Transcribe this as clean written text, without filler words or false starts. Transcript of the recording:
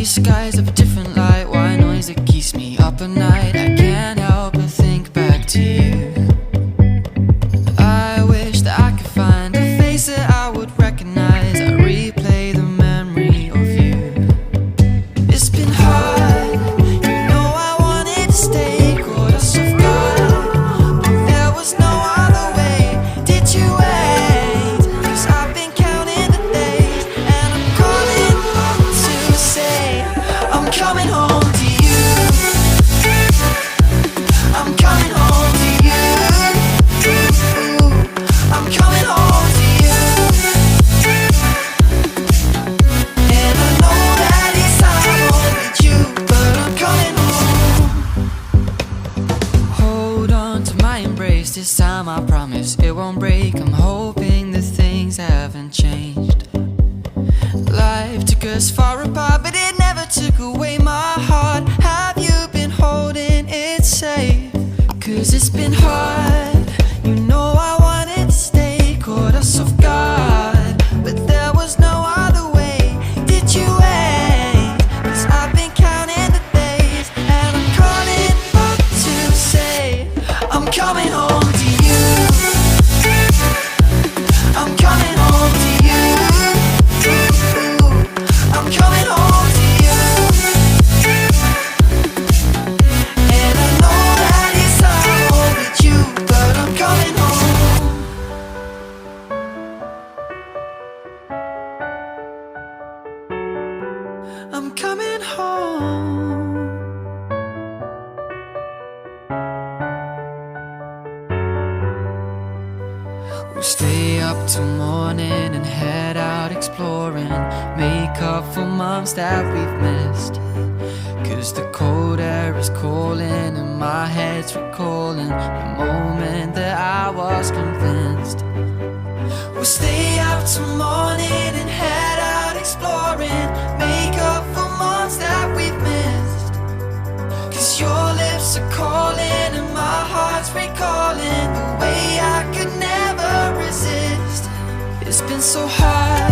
skies of a different light, white noise that keeps me up at night. I can't help but think back to you. I wish that I could find a face that I would recognize. I replay the memory of you. It's been hard, you know I wanted to stay, caught us off guard, but there was no other way. Did you wait? 'Cause I've been counting the days, and I'm calling up to say I'm coming home to you. I'm coming home to you. I'm coming home to you. And I know that it's hard with you, but I'm coming home. Hold on to my embrace, this time I promise it won't break. I'm hoping that things haven't changed. Life took us far apart, but it never took away my heart. Have you been holding it safe? 'Cause it's been hard, you know I wanted to stay, caught us off guard, but there was no other way. Did you wait? 'Cause I've been counting the days, and I'm calling up to say I'm coming home to you. I'm coming home to you. I'm coming home to you. And I know that it's hard with you, but I'm coming home. I'm coming home. We'll stay up till morning and head out exploring, make up for months that we've missed. 'Cause the cold air is calling and my head's recalling the moment that I was convinced. We'll stay up till morning and head out exploring, make up for months that we've missed. 'Cause your lips are calling and my heart's recalling the way I could never resist. It's been so hard,